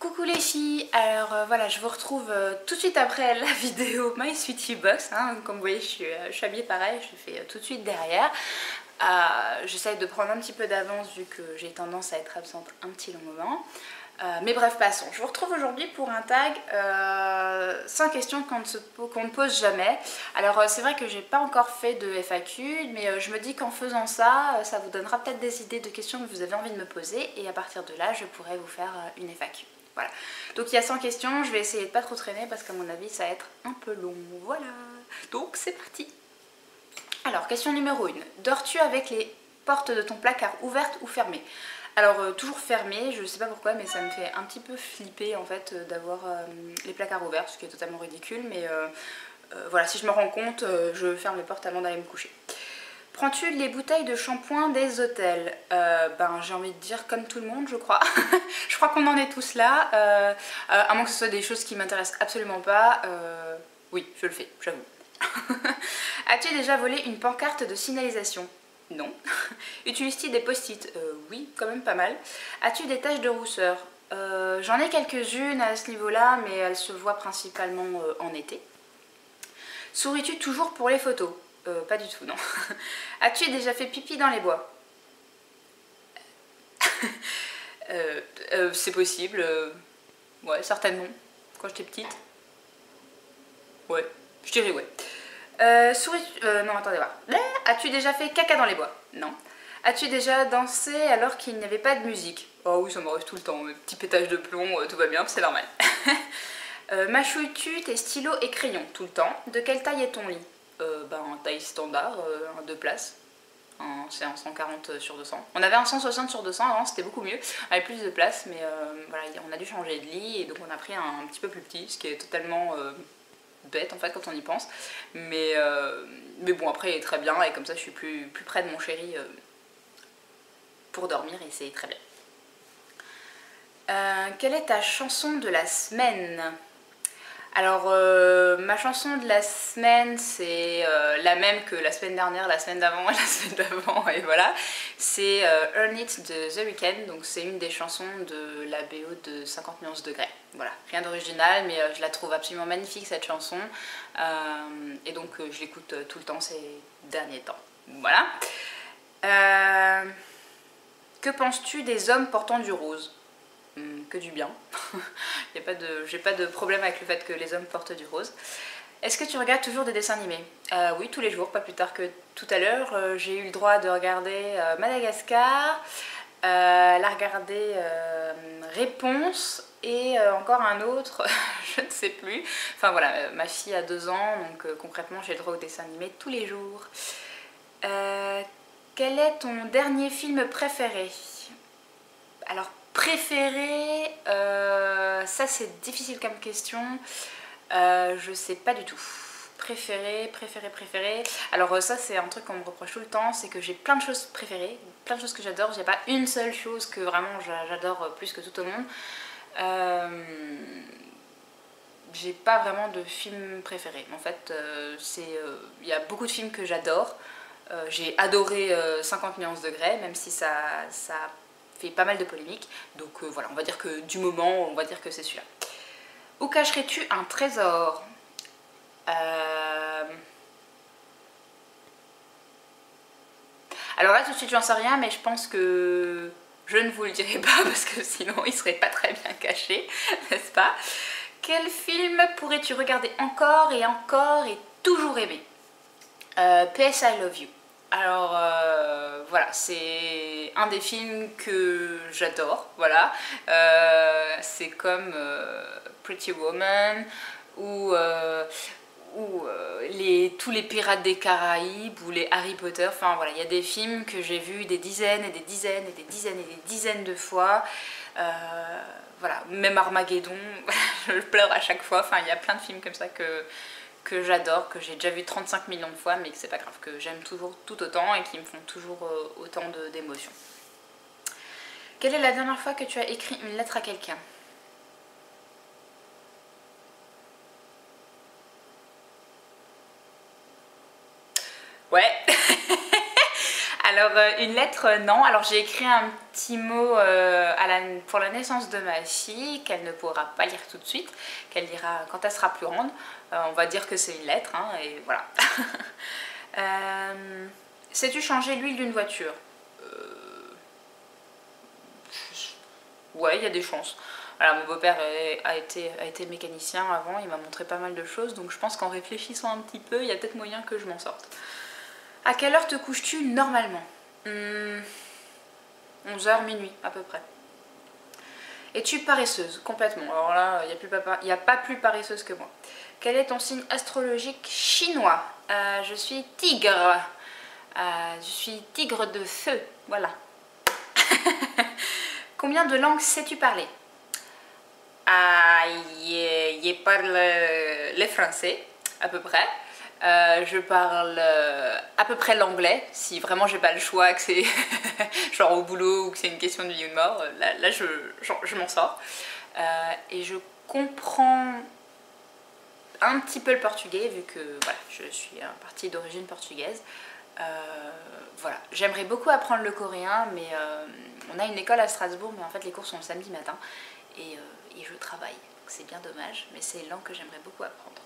Coucou les filles, alors voilà, je vous retrouve tout de suite après la vidéo My Sweetie Box, hein. Comme vous voyez je suis habillée pareil, je le fais tout de suite derrière. J'essaie de prendre un petit peu d'avance vu que j'ai tendance à être absente un petit long moment. Mais bref, passons. Je vous retrouve aujourd'hui pour un tag 5 questions qu'on ne pose jamais. Alors c'est vrai que j'ai pas encore fait de FAQ, mais je me dis qu'en faisant ça, ça vous donnera peut-être des idées de questions que vous avez envie de me poser, et à partir de là, je pourrai vous faire une FAQ. Voilà. Donc il y a 100 questions, je vais essayer de pas trop traîner parce qu'à mon avis ça va être un peu long. Voilà. Donc c'est parti. Alors, question numéro 1. Dors-tu avec les portes de ton placard ouvertes ou fermées? Alors, toujours fermées, je sais pas pourquoi, mais ça me fait un petit peu flipper en fait d'avoir les placards ouverts, ce qui est totalement ridicule, mais voilà, si je me rends compte, je ferme les portes avant d'aller me coucher. Prends-tu les bouteilles de shampoing des hôtels? Ben, j'ai envie de dire comme tout le monde, je crois. Je crois qu'on en est tous là, à moins que ce soit des choses qui m'intéressent absolument pas. Oui, je le fais, j'avoue. As-tu déjà volé une pancarte de signalisation? Non. Utilises-tu des post-it? Oui, quand même pas mal. As-tu des taches de rousseur? J'en ai quelques-unes à ce niveau-là, mais elles se voient principalement en été. Souris-tu toujours pour les photos? Pas du tout, non. As-tu déjà fait pipi dans les bois? C'est possible. Ouais, certainement. Quand j'étais petite. Ouais, je dirais ouais. Non, attendez voir. As-tu déjà fait caca dans les bois? Non. As-tu déjà dansé alors qu'il n'y avait pas de musique? Oh oui, ça m'arrive tout le temps. Petit pétage de plomb, tout va bien, c'est normal. Mâchouilles-tu tes stylos et crayons? Tout le temps. De quelle taille est ton lit? Ben, taille standard, 2 places. C'est un 140 sur 200. On avait un 160 sur 200 avant, c'était beaucoup mieux. On avait plus de place, mais voilà, on a dû changer de lit et donc on a pris un petit peu plus petit, ce qui est totalement bête en fait quand on y pense. Mais bon, après il est très bien et comme ça je suis plus près de mon chéri pour dormir et c'est très bien. Quelle est ta chanson de la semaine? Alors, ma chanson de la semaine, c'est la même que la semaine dernière, la semaine d'avant et la semaine d'avant, et voilà. C'est Earn It de The Weeknd, donc c'est une des chansons de la BO de 50 nuances degrés. Voilà, rien d'original, mais je la trouve absolument magnifique cette chanson, et donc je l'écoute tout le temps ces derniers temps. Voilà. Que penses-tu des hommes portant du rose? Que du bien. J'ai pas de problème avec le fait que les hommes portent du rose. Est-ce que tu regardes toujours des dessins animés? Oui, tous les jours, pas plus tard que tout à l'heure. J'ai eu le droit de regarder Madagascar, la regarder Réponse et encore un autre, je ne sais plus. Enfin voilà, ma fille a 2 ans, donc concrètement j'ai le droit aux dessins animés tous les jours. Quel est ton dernier film préféré? Alors, préféré, ça c'est difficile comme question, je sais pas du tout. Préféré. Alors ça c'est un truc qu'on me reproche tout le temps, c'est que j'ai plein de choses préférées, plein de choses que j'adore, j'ai pas une seule chose que vraiment j'adore plus que tout au monde. J'ai pas vraiment de film préféré. En fait, il y a beaucoup de films que j'adore. J'ai adoré 50 nuances degrés, même si ça fait pas mal de polémiques. Donc voilà, on va dire que du moment, on va dire que c'est celui-là. Où cacherais-tu un trésor? Alors là, tout de suite, j'en sais rien, mais je pense que je ne vous le dirai pas parce que sinon, il serait pas très bien caché, n'est-ce pas? Quel film pourrais-tu regarder encore et toujours aimer? PS I Love You. Alors voilà, c'est un des films que j'adore, voilà. C'est comme Pretty Woman ou tous les Pirates des Caraïbes ou les Harry Potter, enfin voilà, il y a des films que j'ai vus des dizaines et des dizaines et des dizaines et des dizaines de fois. Voilà, même Armageddon, je pleure à chaque fois, enfin il y a plein de films comme ça que j'adore, que j'ai déjà vu 35 millions de fois, mais que c'est pas grave, que j'aime toujours tout autant et qui me font toujours autant d'émotions. Quelle est la dernière fois que tu as écrit une lettre à quelqu'un? Ouais. Alors une lettre, non. Alors j'ai écrit un petit mot pour la naissance de ma fille, qu'elle ne pourra pas lire tout de suite, qu'elle lira quand elle sera plus grande. On va dire que c'est une lettre, hein, et voilà. Sais-tu changer l'huile d'une voiture? Ouais, il y a des chances. Alors mon beau-père a été mécanicien avant, il m'a montré pas mal de choses, donc je pense qu'en réfléchissant un petit peu, il y a peut-être moyen que je m'en sorte. À quelle heure te couches-tu normalement? 11h, minuit à peu près. Es-tu paresseuse? Complètement. Alors là, il n'y a pas plus paresseuse que moi. Quel est ton signe astrologique chinois? Je suis tigre. Je suis tigre de feu. Voilà. Combien de langues sais-tu parler? Je parle le français, à peu près. Je parle à peu près l'anglais, si vraiment j'ai pas le choix, que c'est genre au boulot ou que c'est une question de vie ou de mort, là je m'en sors. Et je comprends un petit peu le portugais, vu que voilà, je suis un parti d'origine portugaise. Voilà, j'aimerais beaucoup apprendre le coréen, mais on a une école à Strasbourg, mais en fait les cours sont le samedi matin et je travaille, donc c'est bien dommage, mais c'est une langue que j'aimerais beaucoup apprendre.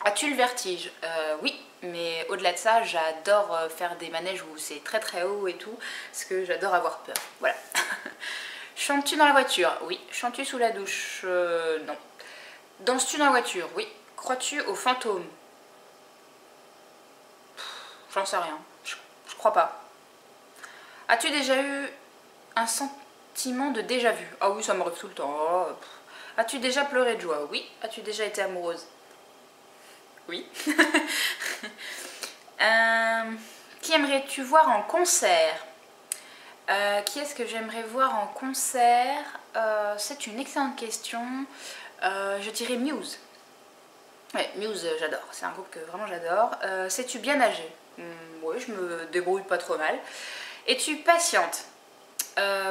As-tu le vertige? Oui, mais au-delà de ça, j'adore faire des manèges où c'est très très haut et tout, parce que j'adore avoir peur. Voilà. Chantes-tu dans la voiture? Oui. Chantes-tu sous la douche? Non. Danses-tu dans la voiture? Oui. Crois-tu aux fantômes? J'en sais rien. Je crois pas. As-tu déjà eu un sentiment de déjà-vu? Ah oui, ça m'arrive tout le temps. Oh, as-tu déjà pleuré de joie? Oui. As-tu déjà été amoureuse? Oui. Qui aimerais-tu voir en concert? Qui est-ce que j'aimerais voir en concert? C'est une excellente question. Je dirais Muse. Ouais, Muse, j'adore. C'est un groupe que vraiment j'adore. Sais-tu bien nager? Oui, je me débrouille pas trop mal. Es-tu patiente?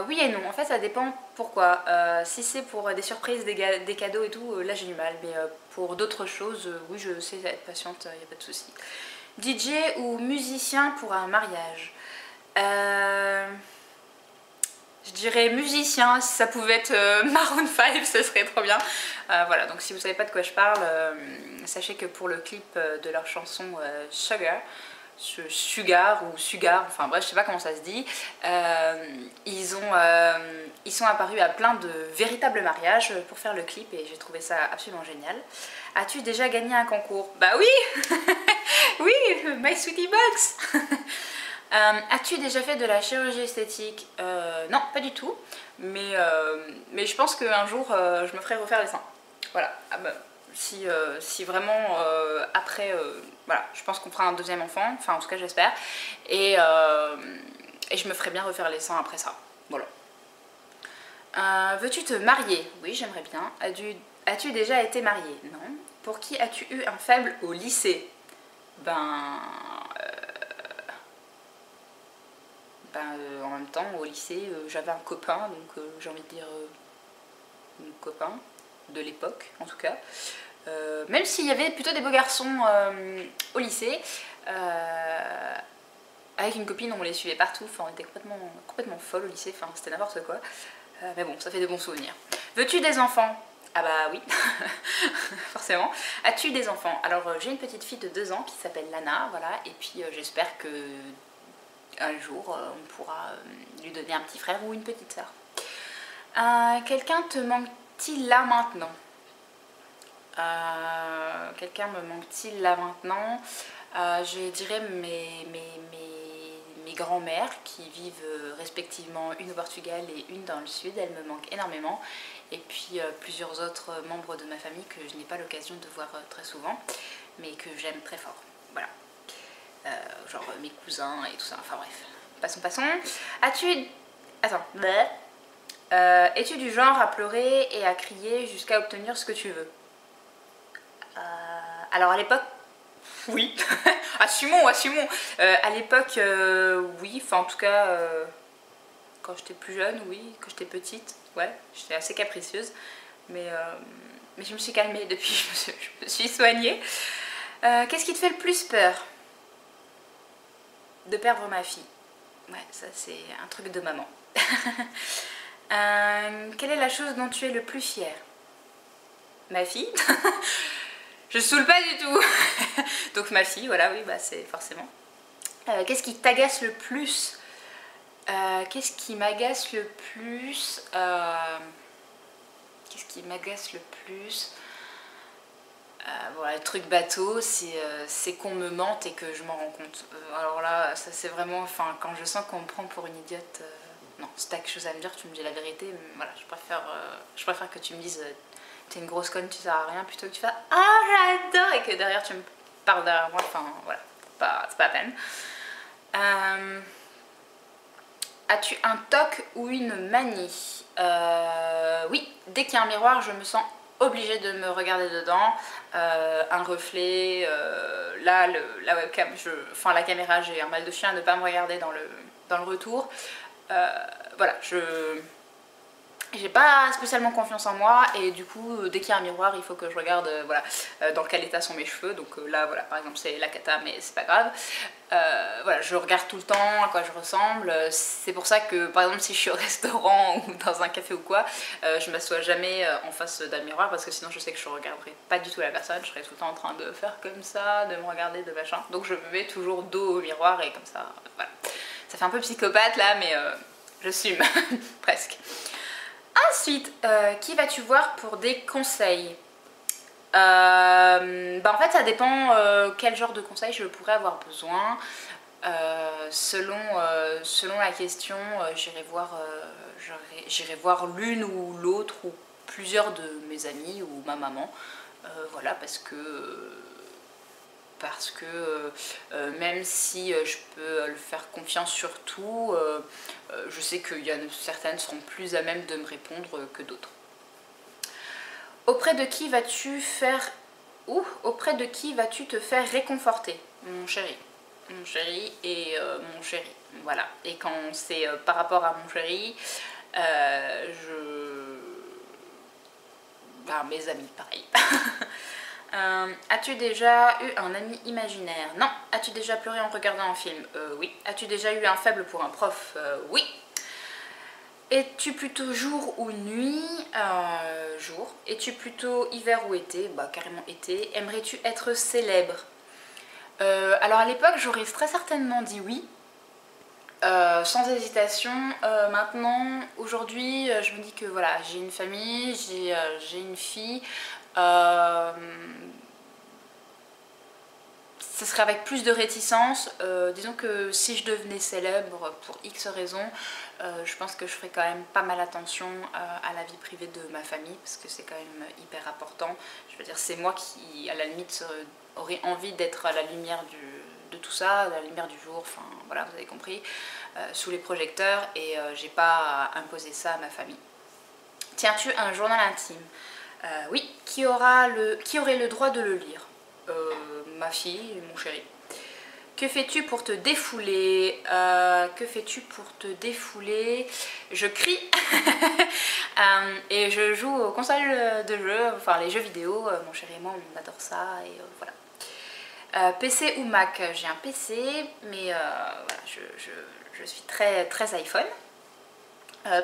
Oui et non. En fait, ça dépend pourquoi. Si c'est pour des surprises, des cadeaux et tout, là j'ai du mal. Mais pour d'autres choses, oui, je sais être patiente, il n'y a pas de souci. DJ ou musicien pour un mariage? Je dirais musicien, si ça pouvait être Maroon 5, ce serait trop bien. Voilà, donc si vous savez pas de quoi je parle, sachez que pour le clip de leur chanson Sugar ou Sugar, enfin bref, je sais pas comment ça se dit, ils sont apparus à plein de véritables mariages pour faire le clip et j'ai trouvé ça absolument génial. As-tu déjà gagné un concours? Bah oui. Oui, My Sweetie Box. As-tu déjà fait de la chirurgie esthétique? Non, pas du tout. Mais je pense qu'un jour, je me ferai refaire les seins. Voilà. Ah bah, si vraiment, après, voilà, je pense qu'on fera un deuxième enfant. Enfin, en tout cas, j'espère. Et je me ferai bien refaire les seins après ça. Voilà. Veux-tu te marier? Oui, j'aimerais bien. As-tu déjà été mariée? Non. Pour qui as-tu eu un faible au lycée? En même temps, au lycée, j'avais un copain, donc j'ai envie de dire mon copain de l'époque, en tout cas. Même s'il y avait plutôt des beaux garçons au lycée, avec une copine, on les suivait partout, enfin, on était complètement folle au lycée, enfin, c'était n'importe quoi. Mais bon, ça fait des bons souvenirs. Veux-tu des enfants? Ah bah oui, forcément. As-tu des enfants? Alors j'ai une petite fille de 2 ans qui s'appelle Lana, voilà, et puis j'espère que un jour on pourra lui donner un petit frère ou une petite sœur. Quelqu'un te manque-t-il là maintenant? Quelqu'un me manque-t-il là maintenant? Je dirais mes grands-mères qui vivent respectivement une au Portugal et une dans le sud. Elles me manquent énormément. Et puis plusieurs autres membres de ma famille que je n'ai pas l'occasion de voir très souvent, mais que j'aime très fort. Voilà. Genre mes cousins et tout ça. Enfin bref. Passons. As-tu... Attends. Es-tu du genre à pleurer et à crier jusqu'à obtenir ce que tu veux? Alors à l'époque, oui. assumons. À l'époque, oui. Enfin en tout cas, quand j'étais plus jeune, oui. Quand j'étais petite, ouais. J'étais assez capricieuse. Mais je me suis calmée depuis, je me suis soignée. Qu'est-ce qui te fait le plus peur? De perdre ma fille. Ouais, ça c'est un truc de maman. Quelle est la chose dont tu es le plus fière? Ma fille. Je saoule pas du tout. Donc ma fille, voilà, oui, bah c'est forcément. Qu'est-ce qui t'agace le plus? Qu'est-ce qui m'agace le plus? Qu'est-ce qui m'agace le plus? Voilà, le truc bateau, c'est qu'on me mente et que je m'en rends compte. Alors là, ça c'est vraiment, enfin, quand je sens qu'on me prend pour une idiote, non, si t'as quelque chose à me dire, tu me dis la vérité. Mais voilà, je préfère que tu me dises, t'es une grosse conne, tu sers à rien, plutôt que tu fasses, ah j'adore, et que derrière tu me parles derrière moi. Enfin voilà, c'est pas la peine. As-tu un toc ou une manie? Oui, dès qu'il y a un miroir, je me sens obligée de me regarder dedans. Un reflet, là, la webcam, enfin la caméra, j'ai un mal de chien à ne pas me regarder dans le retour. Voilà, j'ai pas spécialement confiance en moi et du coup dès qu'il y a un miroir il faut que je regarde voilà, dans quel état sont mes cheveux. Donc là voilà, par exemple c'est la cata mais c'est pas grave. Voilà, je regarde tout le temps à quoi je ressemble. C'est pour ça que par exemple si je suis au restaurant ou dans un café ou quoi, je m'assois jamais en face d'un miroir parce que sinon je sais que je regarderai pas du tout la personne. Je serai tout le temps en train de faire comme ça, de me regarder, de machin. Donc je me mets toujours dos au miroir et comme ça, voilà. Ça fait un peu psychopathe là mais j'assume presque. Ensuite, qui vas-tu voir pour des conseils? Bah en fait ça dépend quel genre de conseils je pourrais avoir besoin. Selon la question, j'irai voir l'une ou l'autre ou plusieurs de mes amis ou ma maman. Voilà, parce que même si je peux le faire confiance sur tout, je sais qu'il y a certaines seront plus à même de me répondre que d'autres. Auprès de qui vas-tu te faire réconforter? Mon chéri. Mon chéri et mon chéri. Voilà. Et quand c'est par rapport à mon chéri, ben, mes amis, pareil. As-tu déjà eu un ami imaginaire? Non. As-tu déjà pleuré en regardant un film? Oui. As-tu déjà eu un faible pour un prof? Oui. Es-tu plutôt jour ou nuit? Jour. Es-tu plutôt hiver ou été? Bah carrément été. Aimerais-tu être célèbre? Alors à l'époque j'aurais très certainement dit oui. Sans hésitation. Maintenant, aujourd'hui, je me dis que voilà, j'ai une famille, j'ai une fille. Ce serait avec plus de réticence. Disons que si je devenais célèbre pour X raisons, je pense que je ferais quand même pas mal attention à la vie privée de ma famille parce que c'est quand même hyper important. Je veux dire, c'est moi qui, à la limite, aurais envie d'être à la lumière de tout ça, à la lumière du jour, enfin voilà, vous avez compris, sous les projecteurs et j'ai pas à imposer ça à ma famille. Tiens-tu un journal intime? Oui. Qui aurait le droit de le lire? Ma fille, mon chéri. Que fais-tu pour te défouler? Que fais-tu pour te défouler? Je crie et je joue aux consoles de jeux, enfin les jeux vidéo. Mon chéri et moi on adore ça et voilà. PC ou Mac? J'ai un PC mais voilà, je suis très, très iPhone.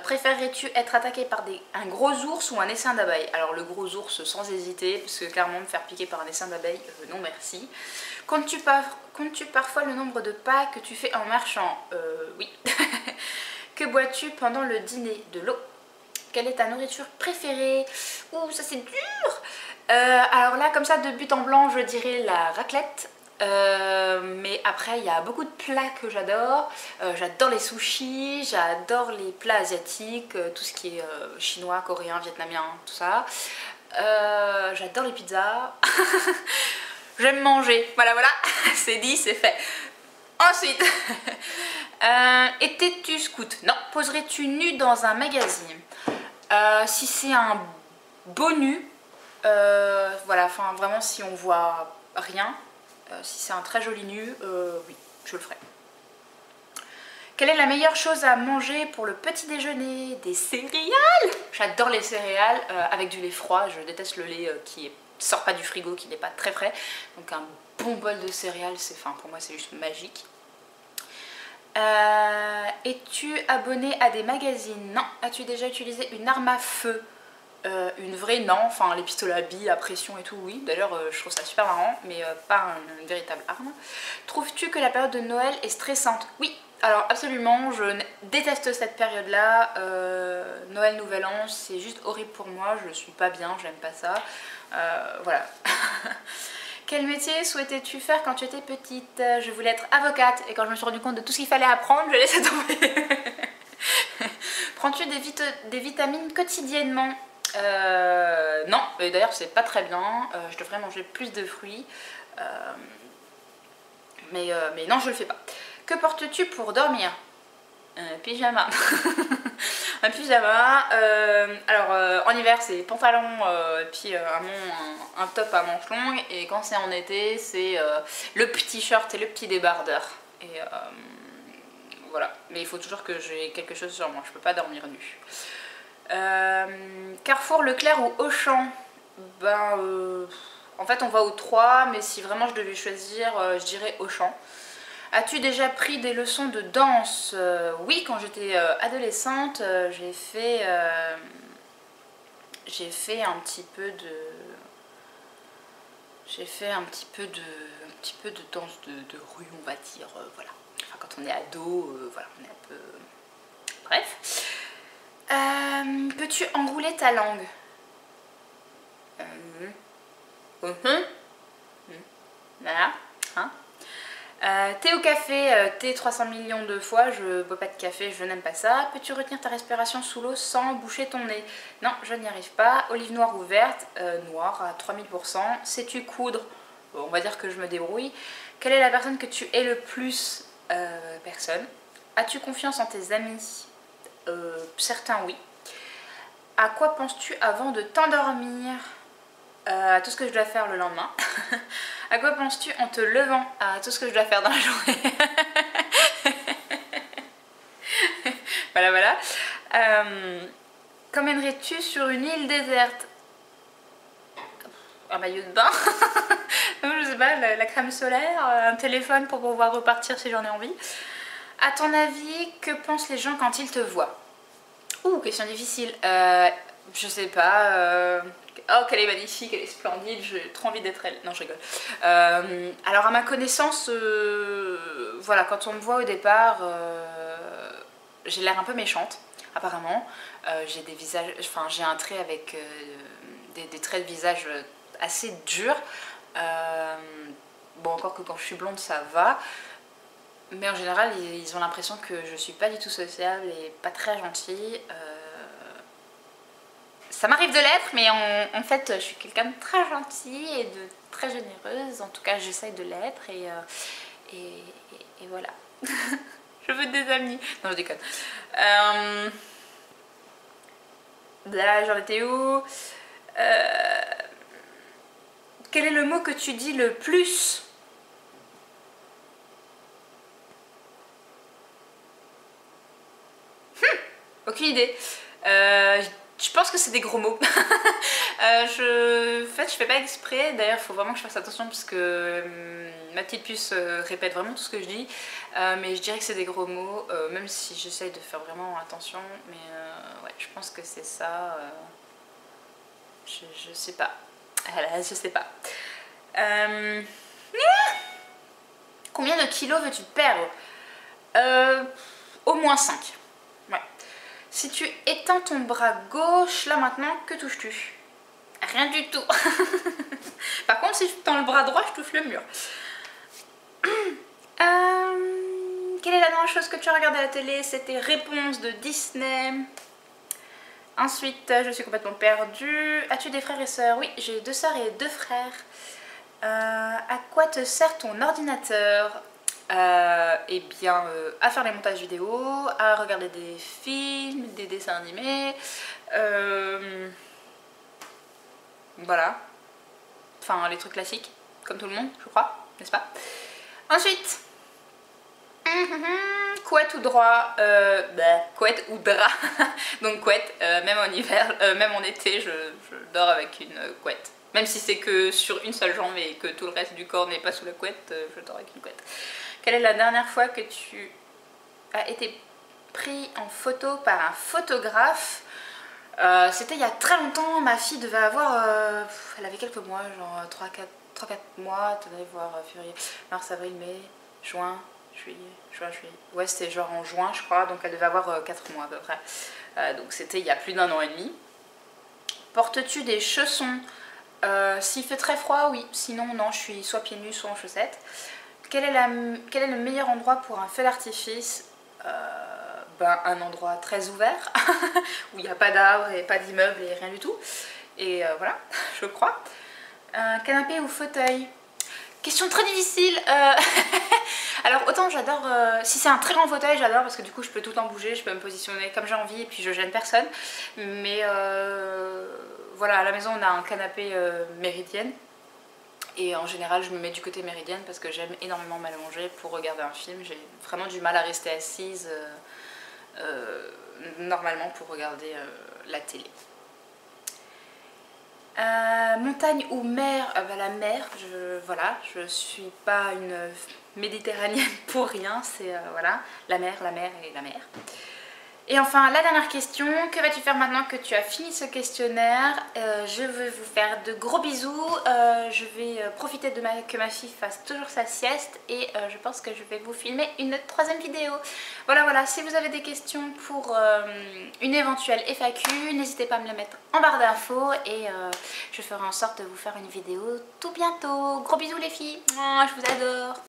Préférerais-tu être attaqué par un gros ours ou un essaim d'abeilles? Alors le gros ours sans hésiter, parce que clairement me faire piquer par un essaim d'abeilles, non merci. Comptes-tu parfois le nombre de pas que tu fais en marchant? Oui. Que bois-tu pendant le dîner? De l'eau. Quelle est ta nourriture préférée? Ouh, ça c'est dur. Alors là, comme ça, de but en blanc, je dirais la raclette. Mais après il y a beaucoup de plats que j'adore. J'adore les sushis, j'adore les plats asiatiques, tout ce qui est chinois, coréen, vietnamien, tout ça. J'adore les pizzas. J'aime manger, voilà, c'est dit, c'est fait. Ensuite, étais-tu scout? Non. Poserais-tu nu dans un magazine? Si c'est un beau nu, voilà, enfin vraiment si on voit rien. Si c'est un très joli nu, oui, je le ferai. Quelle est la meilleure chose à manger pour le petit déjeuner? Des céréales! J'adore les céréales avec du lait froid. Je déteste le lait qui sort pas du frigo, qui n'est pas très frais. Donc un bon bol de céréales, enfin, pour moi c'est juste magique. Es-tu abonné à des magazines? Non. As-tu déjà utilisé une arme à feu? Une vraie, non. Enfin, les pistolets à billes, à pression et tout, oui. D'ailleurs, je trouve ça super marrant, mais pas une véritable arme. Trouves-tu que la période de Noël est stressante? Oui. Alors absolument, je déteste cette période-là. Noël, Nouvel An, c'est juste horrible pour moi. Je suis pas bien, j'aime pas ça. Voilà. Quel métier souhaitais-tu faire quand tu étais petite? Je voulais être avocate et quand je me suis rendu compte de tout ce qu'il fallait apprendre, je laissais tomber. Prends-tu des vitamines quotidiennement? Non, et d'ailleurs c'est pas très bien. Je devrais manger plus de fruits. Mais non, je le fais pas. Que portes-tu pour dormir? Un pyjama. Un pyjama. Alors en hiver c'est pantalon puis un top à manches longues, et quand c'est en été c'est le petit shirt et le petit débardeur. Et voilà. Mais il faut toujours que j'ai quelque chose sur moi. Je peux pas dormir nue. Carrefour, Leclerc ou Auchan? En fait on va aux trois, mais si vraiment je devais choisir, je dirais Auchan. As-tu déjà pris des leçons de danse? Oui, quand j'étais adolescente, j'ai fait un petit peu de... un petit peu de danse de rue, on va dire, voilà. Enfin, quand on est ado, voilà, on est un peu... Bref. Peux-tu enrouler ta langue? Voilà, hein. Thé ou café? Thé 300 millions de fois, je bois pas de café, je n'aime pas ça. Peux-tu retenir ta respiration sous l'eau sans boucher ton nez? Non, je n'y arrive pas. Olive noire ou verte? Noire à 3000%. Sais-tu coudre? Bon, on va dire que je me débrouille. Quelle est la personne que tu es le plus? Personne. As-tu confiance en tes amis? Certains oui. À quoi penses-tu avant de t'endormir? À tout ce que je dois faire le lendemain. À quoi penses-tu en te levant? À tout ce que je dois faire dans la journée. Voilà, voilà. Qu'emmènerais-tu sur une île déserte? Un maillot de bain. Je sais pas, la crème solaire, un téléphone pour pouvoir repartir si j'en ai envie. À ton avis, que pensent les gens quand ils te voient? Ouh, question difficile. Je sais pas. Oh, qu'elle est magnifique, elle est splendide, j'ai trop envie d'être elle. Non, je rigole. Alors, à ma connaissance, voilà, quand on me voit au départ, j'ai l'air un peu méchante, apparemment. J'ai des visages, enfin, j'ai un trait avec des traits de visage assez durs. Bon, encore que quand je suis blonde, ça va. Mais en général, ils ont l'impression que je suis pas du tout sociable et pas très gentille. Ça m'arrive de l'être, mais en fait, je suis quelqu'un de très gentil et de très généreuse. En tout cas, j'essaye de l'être et voilà. Je veux des amis. Non, je déconne. Là, j'en étais où? Quel est le mot que tu dis le plus? Aucune idée. Je pense que c'est des gros mots. En fait, je fais pas exprès. D'ailleurs, il faut vraiment que je fasse attention parce que ma petite puce répète vraiment tout ce que je dis. Mais je dirais que c'est des gros mots, même si j'essaye de faire vraiment attention. Mais ouais, je pense que c'est ça. Je sais pas. Voilà, je sais pas. Combien de kilos veux-tu perdre? Au moins 5. Ouais. Si tu étends ton bras gauche, là maintenant, que touches-tu? Rien du tout. Par contre, si je tends le bras droit, je touche le mur. Quelle est la dernière chose que tu as regardé à la télé? C'était Réponse de Disney. Ensuite, je suis complètement perdue. As-tu des frères et sœurs? Oui, j'ai 2 sœurs et 2 frères. À quoi te sert ton ordinateur? Eh bien, à faire les montages vidéo, à regarder des films, des dessins animés, voilà, enfin les trucs classiques, comme tout le monde, je crois, n'est-ce pas? Ensuite, couette ou drap? Couette ou drap, donc couette, même en hiver, même en été, je dors avec une couette. Même si c'est que sur une seule jambe et que tout le reste du corps n'est pas sous la couette, je dors avec une couette. Quelle est la dernière fois que tu a été pris en photo par un photographe. C'était il y a très longtemps, ma fille devait avoir, elle avait quelques mois, genre 3-4 mois, tu devais voir février, mars, avril, mai, juin, juillet, ouais c'était genre en juin je crois, donc elle devait avoir 4 mois à peu près, donc c'était il y a plus d'1 an et demi. Portes-tu des chaussons? S'il fait très froid, oui, sinon non, je suis soit pieds nus, soit en chaussettes. Quel est le meilleur endroit pour un feu d'artifice? Un endroit très ouvert, où il n'y a pas d'arbres et pas d'immeubles et rien du tout. Et voilà, je crois. Canapé ou fauteuil? Question très difficile. Alors autant j'adore, si c'est un très grand fauteuil j'adore parce que du coup je peux tout le temps bouger, je peux me positionner comme j'ai envie et puis je gêne personne. Mais voilà, à la maison on a un canapé méridienne. Et en général je me mets du côté méridienne parce que j'aime énormément m'allonger pour regarder un film. J'ai vraiment du mal à rester assise normalement pour regarder la télé. Montagne ou mer? La mer, je suis pas une méditerranéenne pour rien, c'est voilà, la mer et la mer. Et enfin, la dernière question, que vas-tu faire maintenant que tu as fini ce questionnaire? Je vais vous faire de gros bisous, je vais profiter que ma fille fasse toujours sa sieste et je pense que je vais vous filmer une 3e vidéo. Voilà, si vous avez des questions pour une éventuelle FAQ, n'hésitez pas à me les mettre en barre d'infos et je ferai en sorte de vous faire une vidéo tout bientôt. Gros bisous les filles, je vous adore.